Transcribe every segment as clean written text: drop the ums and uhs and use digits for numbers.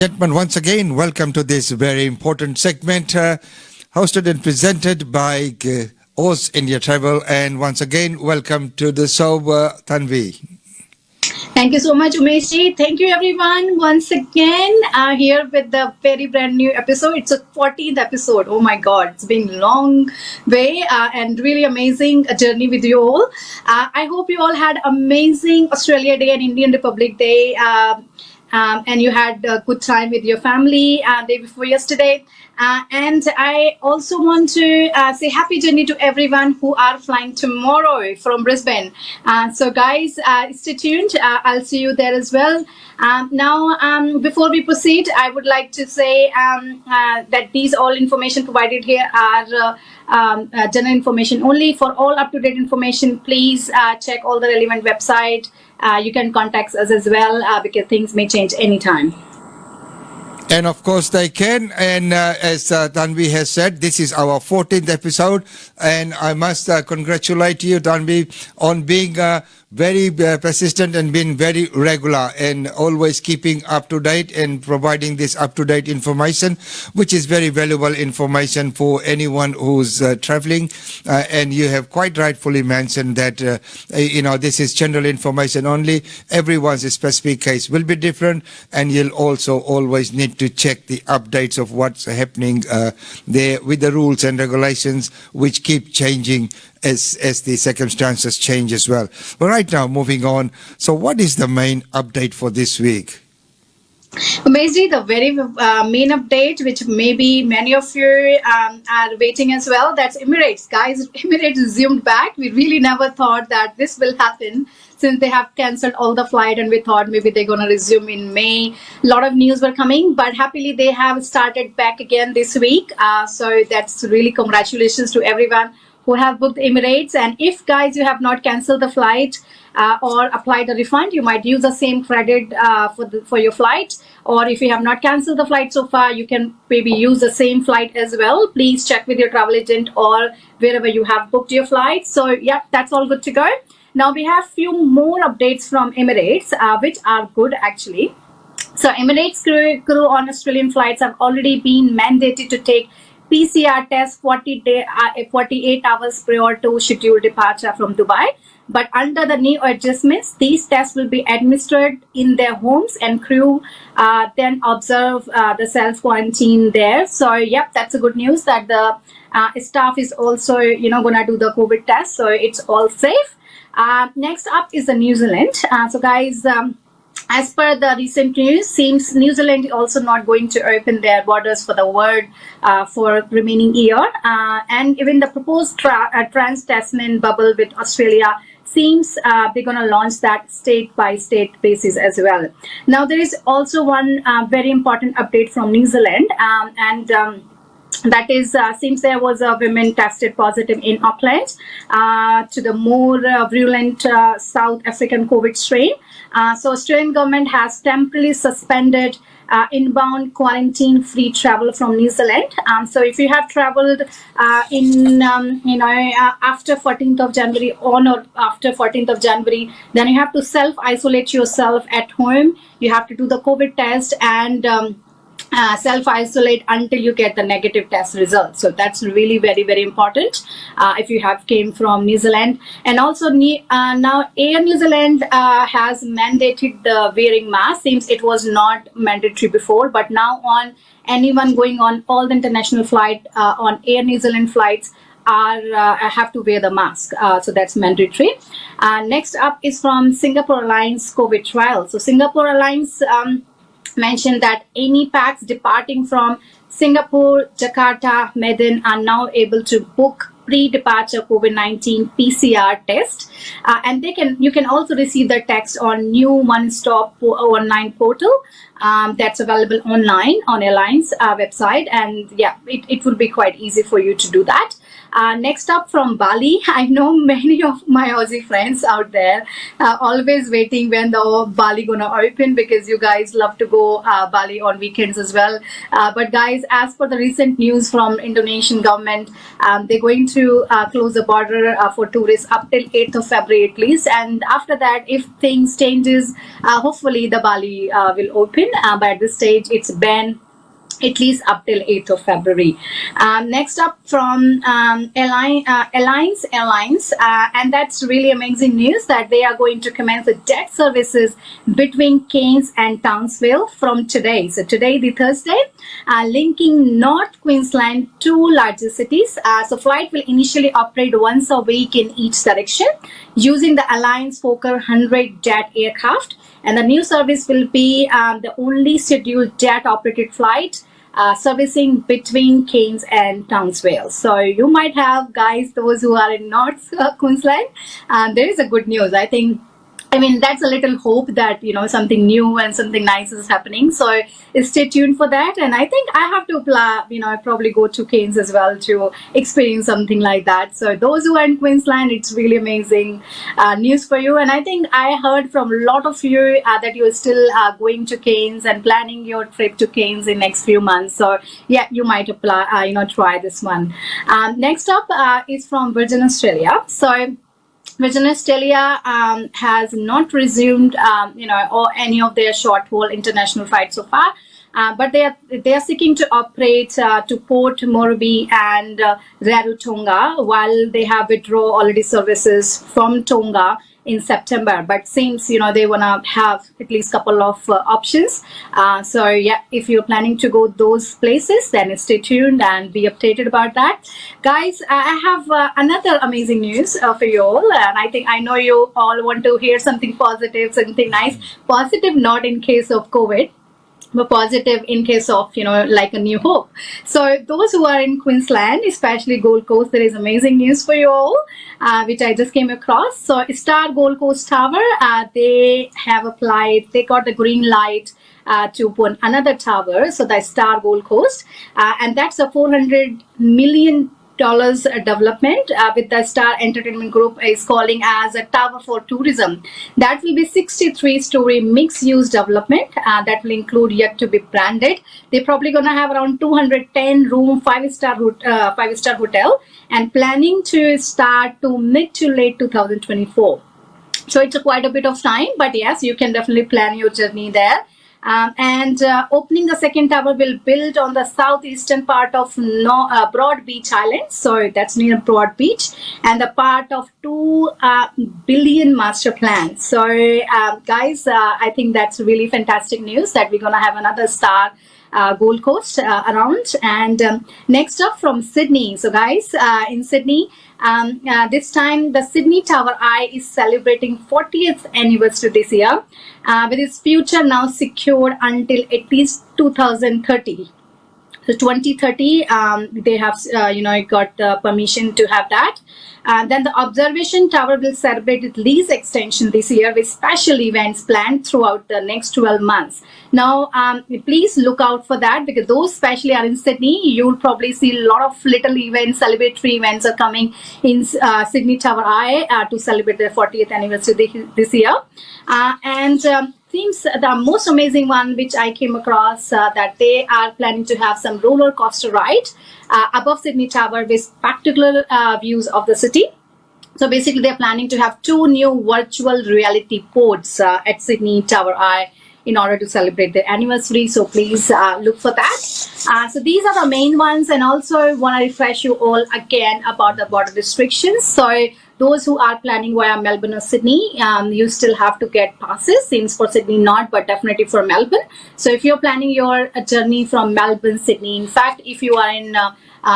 Gentlemen, once again, welcome to this very important segment, hosted and presented by Oz India Travel. And once again, welcome to the show, Tanvi. Thank you so much, Umeshji. Thank you, everyone, once again here with the very brand new episode. It's a 14th episode. Oh my God, it's been a long way and really amazing journey with you all. I hope you all had amazing Australia Day and Indian Republic Day. And you had a good time with your family day before yesterday. And I also want to say happy journey to everyone who are flying tomorrow from Brisbane. So guys, stay tuned. I'll see you there as well. Now, before we proceed, I would like to say that these all information provided here are general information only. For all up-to-date information, please check all the relevant website. You can contact us as well because things may change anytime. And of course they can. And as Tanvi has said, this is our 14th episode. And I must congratulate you, Tanvi, on being very persistent and being very regular and always keeping up to date and providing this up to date information, which is very valuable information for anyone who's traveling. And you have quite rightfully mentioned that, this is general information only. Everyone's specific case will be different, and you'll also always need to check the updates of what's happening there with the rules and regulations, which keep changing as the circumstances change as well. But right now, moving on. So what is the main update for this week? Basically, the very main update, which maybe many of you are waiting as well, that's Emirates. Guys, Emirates resumed back. We really never thought that this will happen since they have cancelled all the flight, and we thought maybe they're going to resume in May. A lot of news were coming, but happily they have started back again this week. So that's really congratulations to everyone who have booked Emirates. And if guys you have not cancelled the flight or applied a refund, you might use the same credit for your flight. Or if you have not cancelled the flight so far, you can maybe use the same flight as well. Please check with your travel agent or wherever you have booked your flight. So yeah, that's all good to go. Now we have few more updates from Emirates, which are good actually. So Emirates crew on Australian flights have already been mandated to take PCR test 48 hours prior to scheduled departure from Dubai. But under the new adjustments, these tests will be administered in their homes, and crew then observe the self-quarantine there. So, yep, that's a good news that the staff is also, going to do the COVID test. So, it's all safe. Next up is the New Zealand. So, guys, as per the recent news, seems New Zealand is also not going to open their borders for the world for remaining year. And even the proposed trans-Tasman bubble with Australia seems they're going to launch that state-by-state basis as well. Now, there is also one very important update from New Zealand, that is, seems there was a woman tested positive in Auckland to the more virulent South African COVID strain. So Australian government has temporarily suspended inbound quarantine-free travel from New Zealand. So if you have traveled after 14th of January on or after 14th of January, then you have to self-isolate yourself at home. You have to do the COVID test and self-isolate until you get the negative test results. So that's really very, very important if you have came from New Zealand. And also now Air New Zealand has mandated the wearing mask. Seems it was not mandatory before, but now on anyone going on all the international flight on Air New Zealand flights have to wear the mask. So that's mandatory. Next up is from Singapore Airlines COVID trial. So Singapore Airlines mentioned that any packs departing from Singapore, Jakarta, Medan are now able to book pre-departure COVID-19 PCR test, and you can also receive the text on new one-stop online portal that's available online on airlines website, and yeah, it will be quite easy for you to do that. Next up from Bali, I know many of my Aussie friends out there always waiting when the Bali gonna open, because you guys love to go Bali on weekends as well. But guys, as per the recent news from Indonesian government, they're going to close the border for tourists up till 8th of February at least. And after that, if things changes, hopefully the Bali will open. but at this stage it's banned at least up till 8th of February. Next up from Alliance Airlines, and that's really amazing news that they are going to commence the jet services between Cairns and Townsville from today. So today, the Thursday, linking North Queensland to larger cities. So flight will initially operate once a week in each direction using the Alliance Fokker 100 jet aircraft. And the new service will be the only scheduled jet-operated flight servicing between Cairns and Townsville. So you might have, guys, those who are in North Queensland, there is a good news. I mean, that's a little hope that, something new and something nice is happening. So stay tuned for that. And I think I have to apply, probably go to Cairns as well to experience something like that. So those who are in Queensland, it's really amazing news for you. And I think I heard from a lot of you that you're still going to Cairns and planning your trip to Cairns in next few months. So yeah, you might apply, try this one. Next up is from Virgin Australia. So Virgin Australia has not resumed, or any of their short-haul international flights so far, but they are seeking to operate to Port Moresby and Rarotonga, while they have withdraw already services from Tonga in September. But seems they wanna have at least couple of options. So yeah, if you're planning to go those places, then stay tuned and be updated about that, guys. I have another amazing news for you all, and I know you all want to hear something positive, something nice. Positive not in case of COVID, but positive in case of, like a new hope. So those who are in Queensland, especially Gold Coast, there is amazing news for you all, which I just came across. So Star Gold Coast Tower, they have applied, they got the green light to put another tower, so the Star Gold Coast, and that's a $400 million development with the Star Entertainment Group is calling as a tower for tourism. That will be 63-story mixed-use development that will include yet to be branded. They're probably going to have around 210-room five-star hotel, and planning to start to mid to late 2024. So it's quite a bit of time, but yes, you can definitely plan your journey there. And opening the second tower will build on the southeastern part of Broad Beach Island. So that's near Broad Beach, and the part of $2 billion master plan. So guys, I think that's really fantastic news that we're going to have another Star Gold Coast around. And next up from Sydney. So guys, in Sydney, this time the Sydney Tower Eye is celebrating 40th anniversary this year, with its future now secured until at least 2030. So 2030, they have got the permission to have that. Then the observation tower will celebrate its lease extension this year with special events planned throughout the next 12 months. Now, please look out for that, because those especially are in Sydney. You'll probably see a lot of little events, celebratory events are coming in Sydney Tower Eye to celebrate their 40th anniversary this year. Seems the most amazing one which I came across, that they are planning to have some roller coaster ride above Sydney Tower with spectacular views of the city. So basically, they're planning to have 2 new virtual reality pods at Sydney Tower Eye in order to celebrate their anniversary. So please look for that. So these are the main ones, and also want to refresh you all again about the border restrictions. So those who are planning via Melbourne or Sydney, you still have to get passes. Seems for Sydney not, but definitely for Melbourne. So if you're planning your journey from Melbourne, Sydney, in fact, if you are in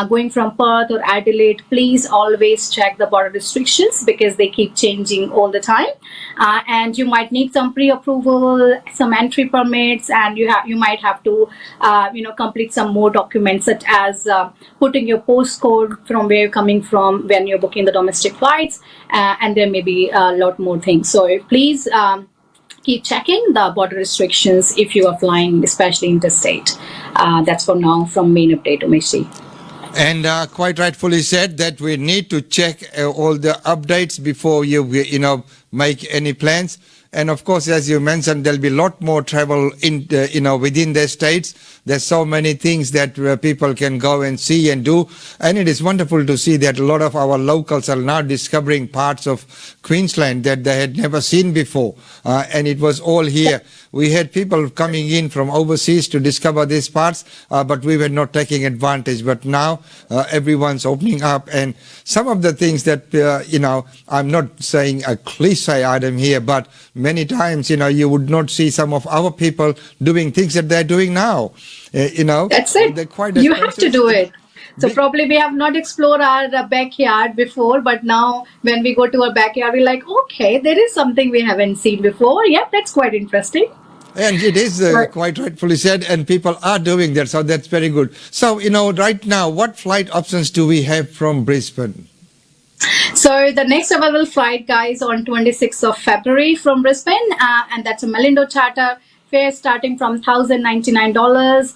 going from Perth or Adelaide, please always check the border restrictions, because they keep changing all the time. And you might need some pre-approval, some entry permits, and you might have to complete some more documents, such as putting your postcode from where you're coming from when you're booking the domestic flights, and there may be a lot more things. So please keep checking the border restrictions if you are flying, especially interstate. That's for now from Main Update, Umeshi. And quite rightfully said that we need to check all the updates before you make any plans. And of course, as you mentioned, there'll be a lot more travel in, within the states. There's so many things that people can go and see and do. And it is wonderful to see that a lot of our locals are now discovering parts of Queensland that they had never seen before. And it was all here. We had people coming in from overseas to discover these parts, but we were not taking advantage. But now everyone's opening up. And some of the things that, I'm not saying a cliche item here, but many times, you would not see some of our people doing things that they're doing now. That's it. They're quite You have to do it. So We- probably we have not explored our backyard before, but now when we go to our backyard, we're like, okay, there is something we haven't seen before. Yeah, that's quite interesting. And it is Right. quite rightfully said, and people are doing that, so that's very good. So, right now, what flight options do we have from Brisbane? So the next available flight, guys, on 26th of February from Brisbane, and that's a Malindo charter fare starting from $1,099,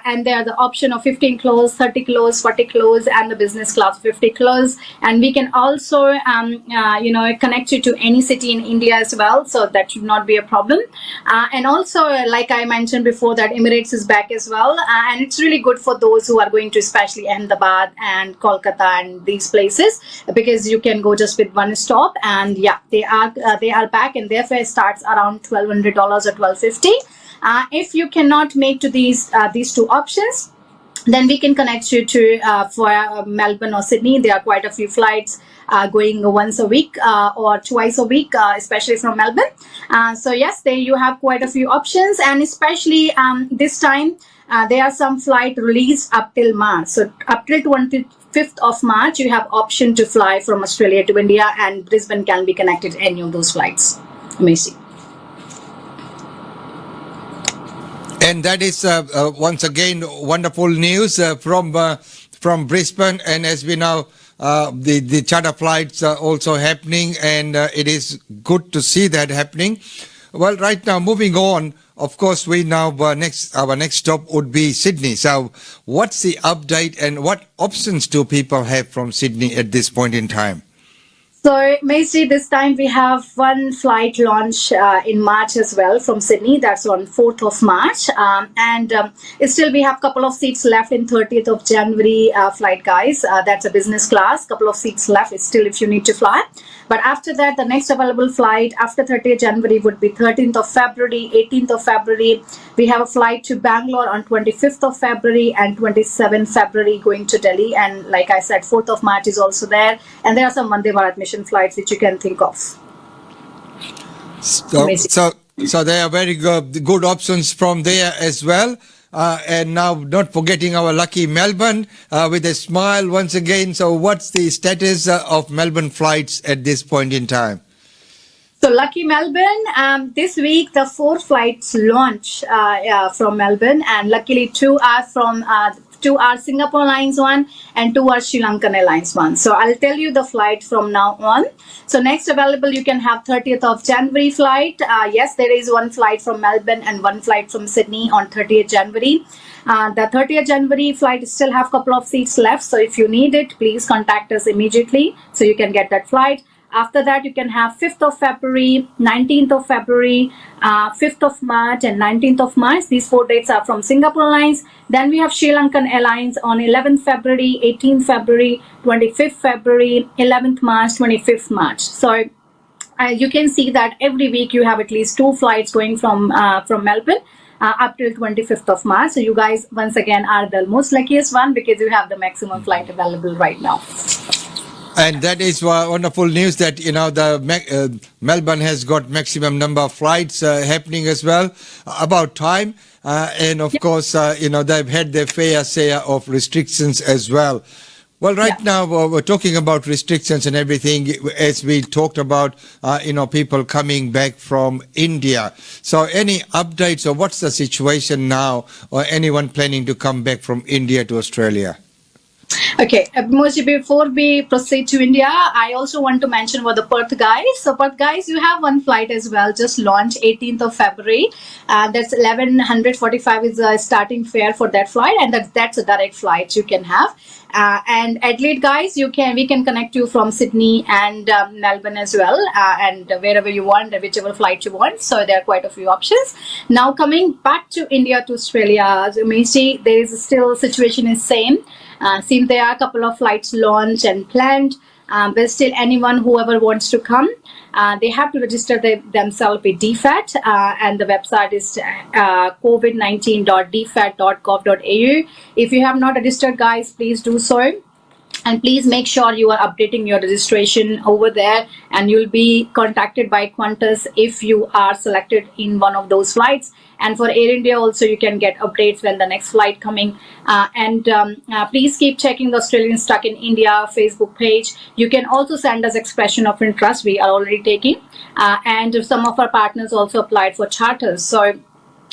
and there are the option of 15 kilos, 30 kilos, 40 kilos, and the business class 50 kilos. And we can also, connect you to any city in India as well, so that should not be a problem. And also, like I mentioned before, that Emirates is back as well, and it's really good for those who are going to especially Ahmedabad and Kolkata and these places, because you can go just with one stop. And yeah, they are back, and their fare starts around $1,200 or $1,250. If you cannot make to these two options, then we can connect you to for Melbourne or Sydney. There are quite a few flights going once a week or twice a week, especially from Melbourne. So yes, there you have quite a few options, and especially this time there are some flight released up till March. So up till 25th of March, you have option to fly from Australia to India, and Brisbane can be connected to any of those flights. Amazing. And that is once again wonderful news from Brisbane. And as we know, the charter flights are also happening, and it is good to see that happening. Well, right now, moving on. Of course, we now our next stop would be Sydney. So, what's the update, and what options do people have from Sydney at this point in time? So, Maisie, this time we have one flight launch in March as well from Sydney. That's on 4th of March. And still we have a couple of seats left in 30th of January flight, guys. That's a business class. Couple of seats left still if you need to fly. But after that, the next available flight after 30th January would be 13th of February, 18th of February. We have a flight to Bangalore on 25th of February and 27th February going to Delhi. And like I said, 4th of March is also there. And there are some Vande Bharat mission flights which you can think of. So there are very good options from there as well. And now, not forgetting our lucky Melbourne with a smile once again. So what's the status of Melbourne flights at this point in time? So lucky Melbourne, this week the 4 flights launch from Melbourne, and luckily 2 are from 2 are Singapore Airlines one and 2 are Sri Lankan Airlines one. So I'll tell you the flight from now on. So next available, you can have 30th of January flight. Yes, there is one flight from Melbourne and one flight from Sydney on 30th January. The 30th January flight still have a couple of seats left. So if you need it, please contact us immediately so you can get that flight. After that, you can have 5th of February, 19th of February, 5th of March, and 19th of March. These 4 dates are from Singapore Airlines. Then we have Sri Lankan Airlines on 11th February, 18th February, 25th February, 11th March, 25th March. So you can see that every week you have at least 2 flights going from Melbourne up till 25th of March. So you guys, once again, are the most luckiest one because you have the maximum flight available right now. And that is wonderful news that, Melbourne has got maximum number of flights happening as well. About time. And of course, they've had their fair share of restrictions as well. Well, now we're talking about restrictions and everything, as we talked about, people coming back from India. So any updates, or what's the situation now, or anyone planning to come back from India to Australia? Okay, Moji, before we proceed to India, I also want to mention about the Perth guys. So, Perth guys, you have one flight as well, just launched 18th of February. That's 1145 is the starting fare for that flight, and that's a direct flight you can have. And Adelaide guys, we can connect you from Sydney and Melbourne as well, and wherever you want, whichever flight you want. So there are quite a few options. Now coming back to India to Australia, so Macy, there is still situation is same. Seems there are a couple of flights launched and planned, but still anyone whoever wants to come, they have to register themselves with DFAT, and the website is covid19.dfat.gov.au. If you have not registered, guys, please do so. And please make sure you are updating your registration over there, and you'll be contacted by Qantas if you are selected in one of those flights. And for Air India also, you can get updates when the next flight coming. And please keep checking the Australian Stuck in India Facebook page. You can also send us expression of interest. We are already taking, and some of our partners also applied for charters. So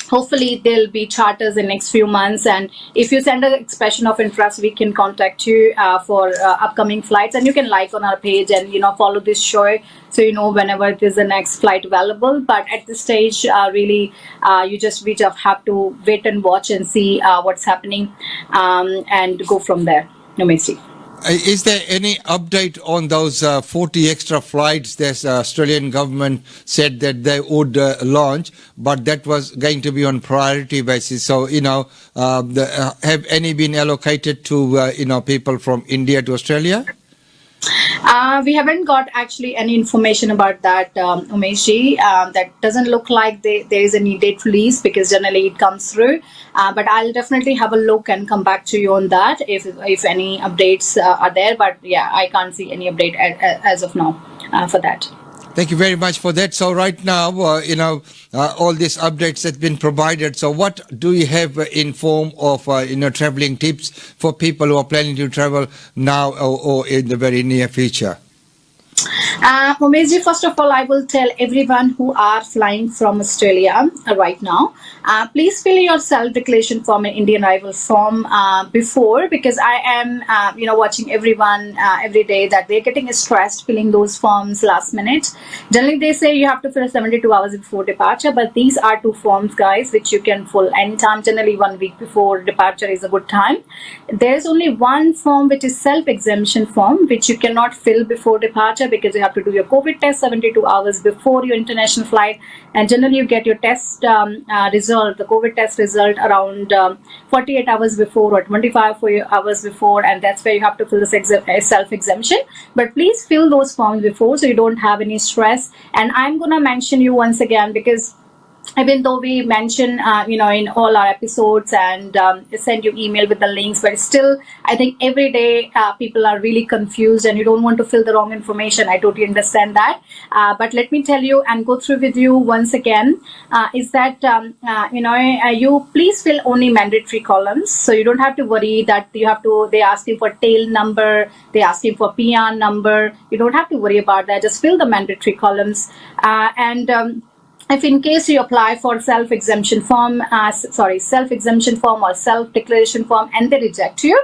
hopefully there'll be charters in next few months, and if you send an expression of interest, we can contact you for upcoming flights, and you can like on our page and follow this show, so whenever it is the next flight available. But at this stage, really, we just have to wait and watch and see what's happening, and go from there. No, Messi. Is there any update on those 40 extra flights that Australian government said that they would launch, but that was going to be on priority basis? So, have any been allocated to, people from India to Australia? We haven't got actually any information about that, Umeshji. That doesn't look like there is any date release, because generally it comes through. But I'll definitely have a look and come back to you on that if any updates are there. But yeah, I can't see any update as of now for that. Thank you very much for that. So right now, all these updates have been provided. So what do you have in form of, traveling tips for people who are planning to travel now or in the very near future? Umesh, first of all, I will tell everyone who are flying from Australia right now, please fill your self-declaration form and Indian arrival form before, because I am, watching everyone every day that they're getting stressed filling those forms last minute. Generally, they say you have to fill 72 hours before departure, but these are two forms, guys, which you can fill anytime. Generally, 1 week before departure is a good time. There's only one form, which is self-exemption form, which you cannot fill before departure, because you have to do your COVID test 72 hours before your international flight, and generally you get your test result, the COVID test result, around 48 hours before or 25 hours before, and that's where you have to fill the self-exemption. But please fill those forms before, so you don't have any stress. And I'm gonna mention you once again, because even though we mention in all our episodes and send you email with the links, but still I think every day people are really confused and you don't want to fill the wrong information. I totally understand that, but let me tell you and go through with you once again, is that you please fill only mandatory columns, so you don't have to worry that they asking for tail number, they asking for PN number. You don't have to worry about that. Just fill the mandatory columns, and if in case you apply for self-exemption form or self-declaration form and they reject you,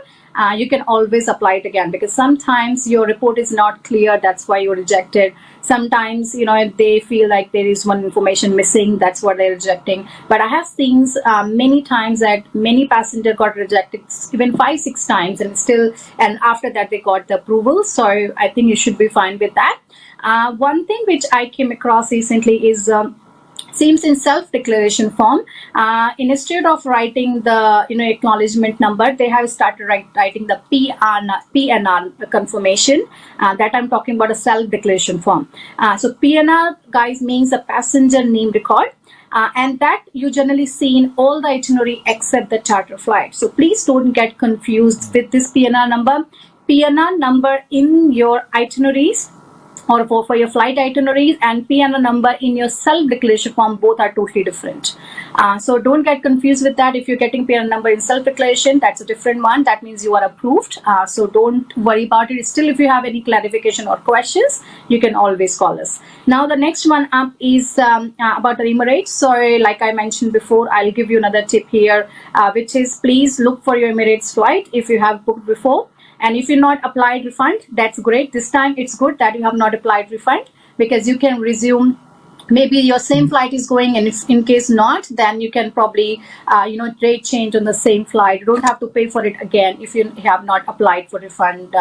you can always apply it again, because sometimes your report is not clear, that's why you're rejected. Sometimes they feel like there is one information missing, that's what they're rejecting. But I have seen many times that many passengers got rejected even 5-6 times, and after that they got the approval. So I think you should be fine with that. One thing which I came across recently is seems in self-declaration form, instead of writing the acknowledgement number, they have started writing the PNR confirmation. That I'm talking about a self-declaration form. So PNR, guys, means a passenger name record. And that you generally see in all the itinerary except the charter flight. So please don't get confused with this PNR number. PNR number in your itineraries or for your flight itineraries and PNR number in your self-declaration form, both are totally different. So don't get confused with that. If you're getting PNR number in self-declaration, that's a different one. That means you are approved. So don't worry about it. Still, if you have any clarification or questions, you can always call us. Now, the next one up is about the Emirates. So like I mentioned before, I'll give you another tip here, which is please look for your Emirates flight if you have booked before. And if you're not applied refund, that's great. This time it's good that you have not applied refund, because you can resume. Maybe your same flight is going, and if in case not, then you can probably rate change on the same flight. You don't have to pay for it again if you have not applied for refund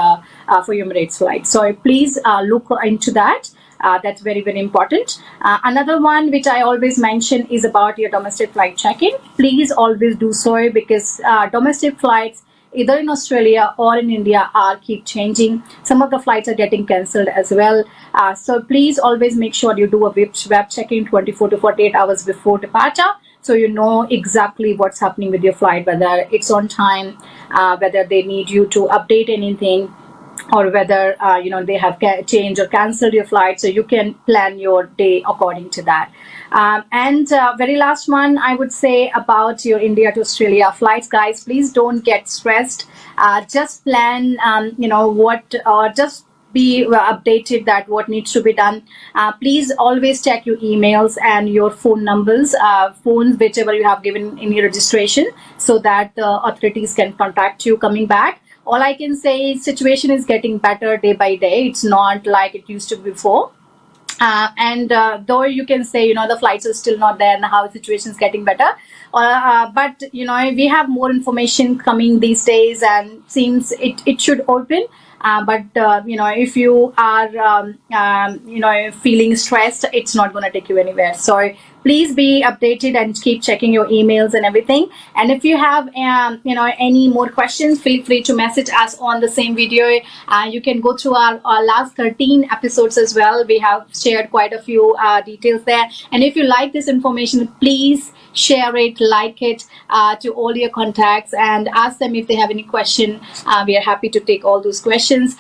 for your Emirates flight. So please look into that. That's very, very important. Another one which I always mention is about your domestic flight check-in. Please always do so, because domestic flights either in Australia or in India are keep changing. Some of the flights are getting cancelled as well. So please always make sure you do a web check-in 24 to 48 hours before departure, so you know exactly what's happening with your flight, whether it's on time, whether they need you to update anything, or whether they have changed or cancelled your flight, so you can plan your day according to that. And very last one, I would say about your India to Australia flights, guys, please don't get stressed. Just plan, just be updated that what needs to be done. Please always check your emails and your phone numbers, phones whichever you have given in your registration, so that the authorities can contact you coming back. All I can say is situation is getting better day by day. It's not like it used to be before. And though you can say, the flights are still not there and how the situation is getting better, but we have more information coming these days, and seems it should open. But if you are feeling stressed, it's not going to take you anywhere. So please be updated and keep checking your emails and everything. And if you have any more questions, feel free to message us on the same video. You can go through our last 13 episodes as well. We have shared quite a few details there. And if you like this information, please share it, like it to all your contacts, and ask them if they have any question. We are happy to take all those questions.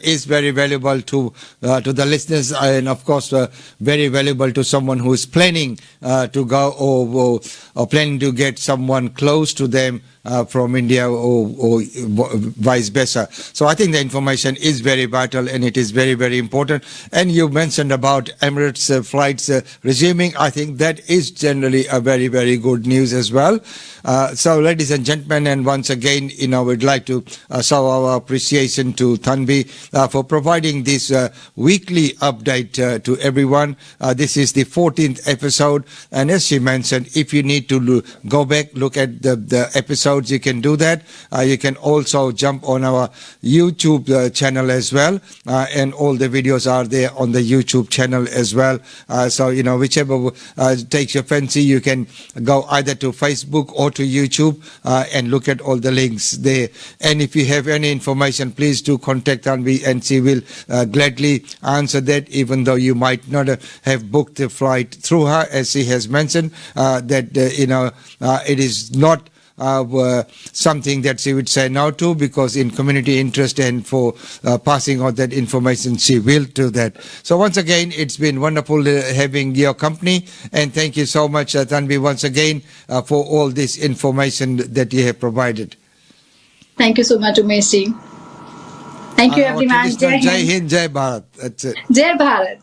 Is very valuable to the listeners, and of course very valuable to someone who is planning to go, or planning to get someone close to them from India, or vice versa. So I think the information is very vital, and it is very, very important. And you mentioned about Emirates flights resuming. I think that is generally a very, very good news as well. So ladies and gentlemen, and once again, we'd like to show our appreciation to Tanvi for providing this weekly update to everyone. This is the 14th episode, and as she mentioned, if you need to go back, look at the episodes, you can do that. You can also jump on our YouTube channel as well, and all the videos are there on the YouTube channel as well. So whichever takes your fancy, you can go either to Facebook or to YouTube and look at all the links there. And if you have any information, please do contact Tanvi, and she will gladly answer that, even though you might not have booked the flight through her, as she has mentioned, that it is not something that she would say no to, because in community interest and for passing on that information, she will do that. So once again, it's been wonderful having your company, and thank you so much, Tanvi, once again for all this information that you have provided. Thank you so much, Umesh ji. Thank you, everyone. Jai Hind, Jai Bharat. That's it. Jai Bharat.